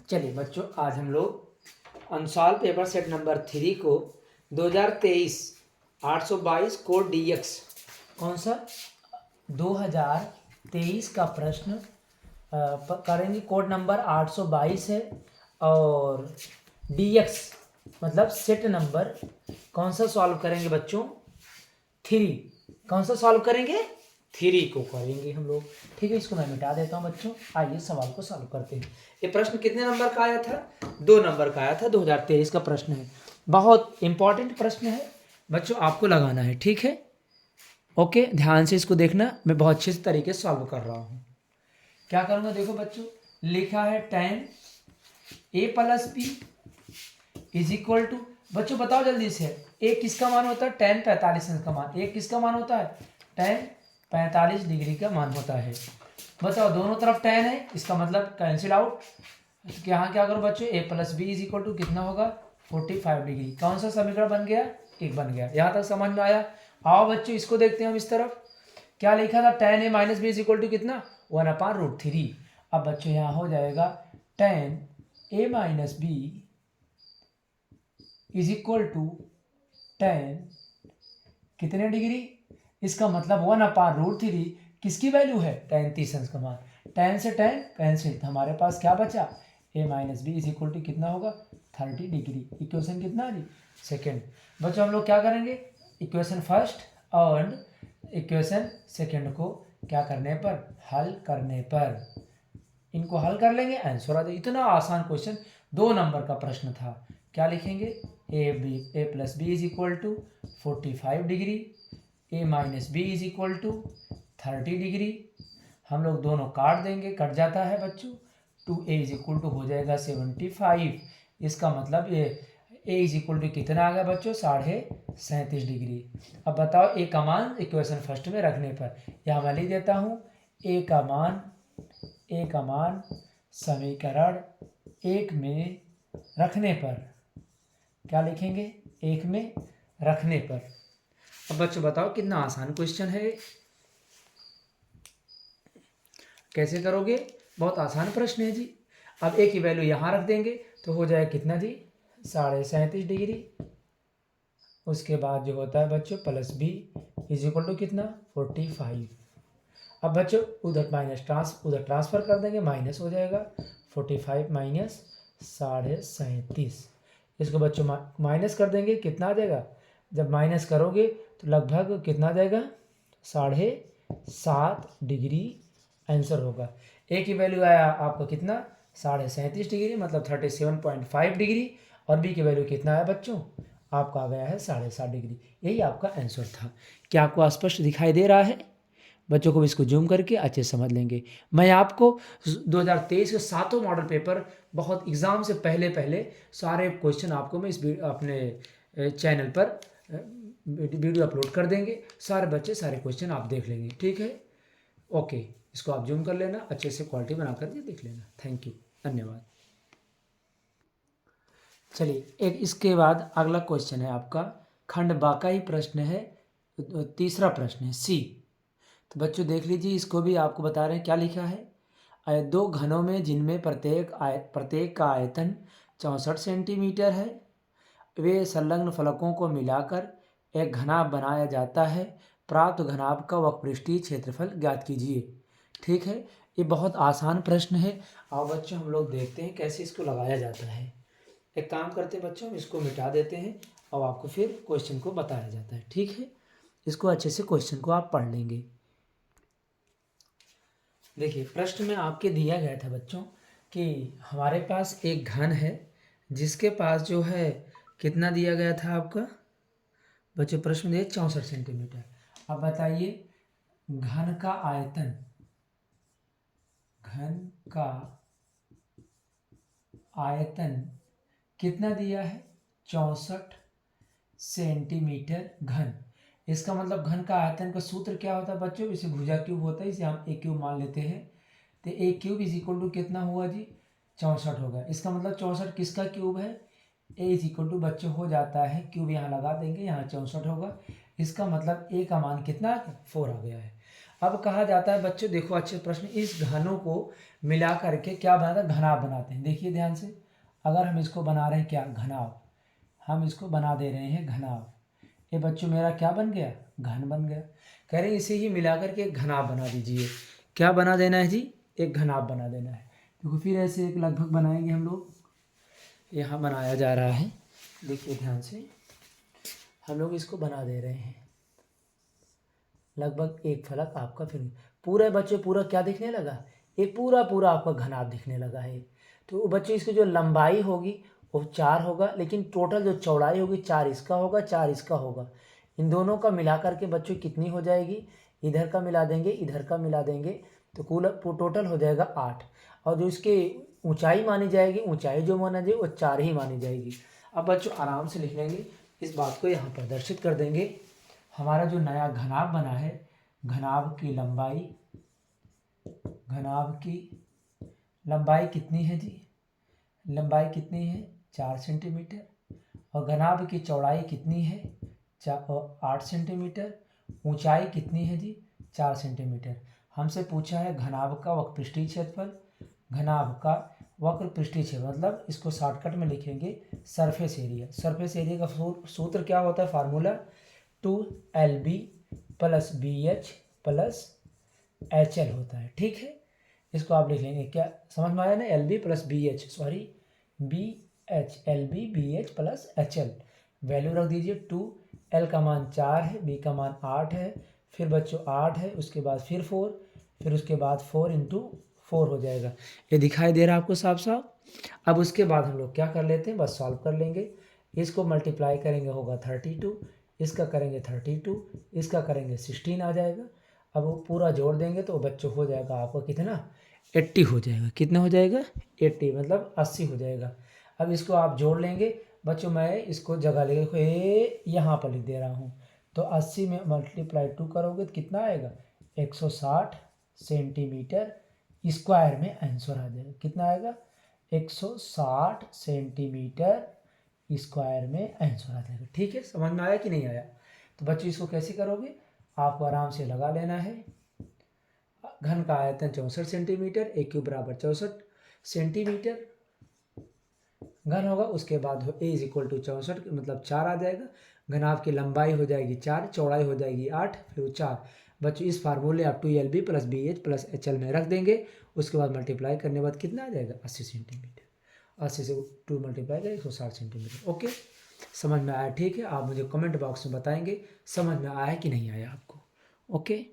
चलिए बच्चों, आज हम लोग अनसॉल्व पेपर सेट नंबर 3 को 2023 822 कोड डीएक्स कौन सा 2023 का प्रश्न करेंगे। कोड नंबर 822 है और डीएक्स मतलब सेट नंबर कौन सा सॉल्व करेंगे बच्चों? 3। कौन सा सॉल्व करेंगे? 3 को करेंगे हम लोग। ठीक है, इसको मैं मिटा देता हूँ बच्चों। आइए सवाल को सॉल्व करते हैं। ये प्रश्न कितने नंबर का आया था? 2 नंबर का आया था। 2023 का प्रश्न है। बहुत इंपॉर्टेंट प्रश्न है बच्चों, आपको लगाना है। ठीक है, ओके, ध्यान से इसको देखना। मैं बहुत अच्छे तरीके से सॉल्व कर रहा हूँ। क्या करूँगा देखो बच्चों, लिखा है tan a plus B is equal to, बच्चों बताओ जल्दी से, ए किसका मान होता है? tan 45 का मान। ए किसका मान होता है? tan 45 डिग्री का मान होता है। बताओ, दोनों तरफ tan है, इसका मतलब कैंसिल आउट। तो यहाँ क्या करो बच्चों, a plus B is equal to कितना होगा? 45 डिग्री। कौन सा समीकरण बन गया? एक बन गया। यहाँ तक समझ में आया? आओ बच्चों, इसको देखते हैं हम इस तरफ। क्या लिखा था? tan a minus B is equal to कितना? 1/√3। अब बच्चों यहाँ हो जाएगा tan a minus B is equal to tan कितने डिग्री? इसका मतलब 1/√3 किसकी वैल्यू है? tan 30 का मान। tan से tan कैंसिल, हमारे पास क्या बचा? a minus B is equal to कितना होगा? 30 डिग्री। इक्वेशन कितना जी? सेकेंड। बच्चों हम लोग क्या करेंगे, इक्वेशन फर्स्ट और इक्वेशन सेकेंड को क्या करने पर? हल करने पर। इनको हल कर लेंगे, आंसर आ जाएगा। इतना आसान क्वेश्चन, 2 नंबर का प्रश्न था। क्या लिखेंगे? A plus B is equal to 45 degree, A minus B is equal to 30 degree. हम लोग दोनों काट देंगे, कट जाता है बच्चों। 2a इज इक्वल टू हो जाएगा 75। इसका मतलब ए इज इक्वल टू कितना आ गया बच्चों? 37.5 डिग्री। अब बताओ ए का मान इक्वेशन फर्स्ट में रखने पर, यहाँ मैं लिख देता हूँ ए का मान समीकरण 1 में रखने पर। क्या लिखेंगे? 1 में रखने पर। अब बच्चों बताओ, कितना आसान क्वेश्चन है। कैसे करोगे? बहुत आसान प्रश्न है जी। अब ए की वैल्यू यहाँ रख देंगे तो हो जाएगा कितना जी? 37.5 डिग्री। उसके बाद जो होता है बच्चों plus B is equal to कितना? 45। अब बच्चों उधर ट्रांसफर कर देंगे, माइनस हो जाएगा 45 माइनस 37.5। इसको बच्चों माइनस कर देंगे, कितना आ जाएगा? जब माइनस करोगे तो लगभग कितना आ जाएगा? 7.5 डिग्री आंसर होगा। ए की वैल्यू आया आपका कितना? 37.5 डिग्री, मतलब 37.5 डिग्री। और बी की वैल्यू कितना आया बच्चों? आपका आ गया है 7.5 डिग्री। यही आपका आंसर था। क्या आपको स्पष्ट दिखाई दे रहा है? बच्चों को इसको जूम करके अच्छे से समझ लेंगे। मैं आपको 2023 के 7 मॉडल पेपर बहुत एग्ज़ाम से पहले सारे क्वेश्चन आपको मैं इस अपने चैनल पर वीडियो अपलोड कर देंगे। सारे बच्चे सारे क्वेश्चन आप देख लेंगे। ठीक है, ओके, इसको आप जूम कर लेना, अच्छे से क्वालिटी बना करके देख लेना। थैंक यू, धन्यवाद। चलिए, एक इसके बाद अगला क्वेश्चन है आपका खंड बा का ही प्रश्न है। तीसरा प्रश्न है सी। तो बच्चों देख लीजिए, इसको भी आपको बता रहे हैं। क्या लिखा है? 2 घनों में जिनमें प्रत्येक का आयतन 64 सेंटीमीटर है, वे संलग्न फलकों को मिलाकर एक घनाभ बनाया जाता है। प्राप्त घनाभ का वक्रपृष्ठीय क्षेत्रफल ज्ञात कीजिए। ठीक है, ये बहुत आसान प्रश्न है। आओ बच्चों हम लोग देखते हैं कैसे इसको लगाया जाता है। एक काम करते हैं बच्चों, इसको मिटा देते हैं और आपको फिर क्वेश्चन को बताया जाता है। ठीक है, इसको अच्छे से क्वेश्चन को आप पढ़ लेंगे। देखिए, प्रश्न में आपके दिया गया था बच्चों कि हमारे पास एक घन है जिसके पास जो है कितना दिया गया था आपका बच्चों? प्रश्न दिया 64 सेंटीमीटर। अब बताइए, घन का आयतन कितना दिया है? 64 सेंटीमीटर घन। इसका मतलब घन का आयतन का सूत्र क्या होता है बच्चों? इसे भुजा क्यूब होता है, इसे हम ए क्यूब मान लेते हैं। तो ए क्यूब इज इक्वल टू कितना हुआ जी? 64 होगा। इसका मतलब 64 किसका क्यूब है? ए इज इक्वल टू बच्चों हो जाता है, क्यूब यहाँ लगा देंगे, यहाँ 64 होगा। इसका मतलब ए का मान कितना आ गया? 4 आ गया है। अब कहा जाता है बच्चों, देखो अच्छे प्रश्न, इस घनों को मिला करके क्या बनाता है, घनाभ बनाते हैं। देखिए ध्यान से, अगर हम इसको बना रहे हैं क्या, घनाभ, हम इसको बना दे रहे हैं घनाभ, ये बच्चों मेरा क्या बन गया, घन बन गया। कह रहे हैं इसे ही मिला करके एक घनाभ बना दीजिए। क्या बना देना है जी, एक घनाभ बना देना है। देखो फिर ऐसे एक लगभग बनाएंगे हम लोग, यहाँ बनाया जा रहा है, देखिए ध्यान से, हम लोग इसको बना दे रहे हैं लगभग एक फलक आपका। फिर पूरे बच्चे पूरा क्या दिखने लगा, एक पूरा पूरा आपका घनाभ दिखने लगा है। तो बच्चों इसकी जो लंबाई होगी वो 4 होगा, लेकिन टोटल जो चौड़ाई होगी 4 इसका होगा, 4 इसका होगा। इन दोनों का मिला करके बच्चों कितनी हो जाएगी, इधर का मिला देंगे इधर का मिला देंगे तो कुल टोटल हो जाएगा 8। और जो इसकी ऊंचाई मानी जाएगी, ऊंचाई जो माना जाएगी वो 4 ही मानी जाएगी। अब बच्चों आराम से लिख लेंगे, इस बात को यहाँ प्रदर्शित कर देंगे। हमारा जो नया घनाभ बना है, घनाभ की लंबाई, घनाभ की लंबाई कितनी है जी, लंबाई कितनी है 4 सेंटीमीटर, और घनाभ की चौड़ाई कितनी है 8 सेंटीमीटर, ऊंचाई कितनी है जी 4 सेंटीमीटर। हमसे पूछा है घनाभ का वक्र पृष्ठीय क्षेत्रफल, घनाभ का वक्र पृष्ठीय क्षेत्रफल मतलब इसको शॉर्टकट में लिखेंगे सरफेस एरिया। सरफेस एरिया का सूत्र क्या होता है, formula 2LB plus BH plus HL होता है, ठीक है। इसको आप लिख लेंगे, क्या समझ में आया ना, LB plus BH, sorry BH, LB BH plus HL। Value रख दीजिए 2, L का मान 4 है, B का मान 8 है, फिर बच्चों 8 है, उसके बाद फिर 4, फिर उसके बाद 4 इंटू 4 हो जाएगा। ये दिखाई दे रहा है आपको साफ साफ। अब उसके बाद हम लोग क्या कर लेते हैं, बस सॉल्व कर लेंगे। इसको मल्टीप्लाई करेंगे होगा 32, इसका करेंगे 32, इसका करेंगे 16 आ जाएगा। अब वो पूरा जोड़ देंगे तो बच्चों हो जाएगा आपका कितना, 80 हो जाएगा। कितना हो जाएगा, 80 मतलब 80 हो जाएगा। अब इसको आप जोड़ लेंगे बच्चों, मैं इसको जगह लेके यहाँ पर लिख दे रहा हूँ। तो 80 में मल्टीप्लाई 2 करोगे तो कितना आएगा, 160 सेंटीमीटर स्क्वायर में आंसर आ जाएगा। कितना आएगा, 160 सेंटीमीटर स्क्वायर में आंसर आ जाएगा। ठीक है, समझ में आया कि नहीं आया। तो बच्चों इसको कैसे करोगे, आपको आराम से लगा लेना है। घन का आयतन 64 सेंटीमीटर, एक क्यूब बराबर 64 सेंटीमीटर घन होगा। उसके बाद ए इज इक्वल टू 64 मतलब 4 आ जाएगा। घनाभ की लंबाई हो जाएगी 4, चौड़ाई हो जाएगी 8, फिर 4। बच्चों इस फार्मूले आप 2LB plus BH plus HL में रख देंगे। उसके बाद मल्टीप्लाई करने के बाद कितना आ जाएगा, 80 सेंटीमीटर। 80 से 2 मल्टीप्लाई करें 160 सेंटीमीटर। ओके, समझ में आया, ठीक है। आप मुझे कमेंट बॉक्स में बताएंगे समझ में आया कि नहीं आया आपको। ओके।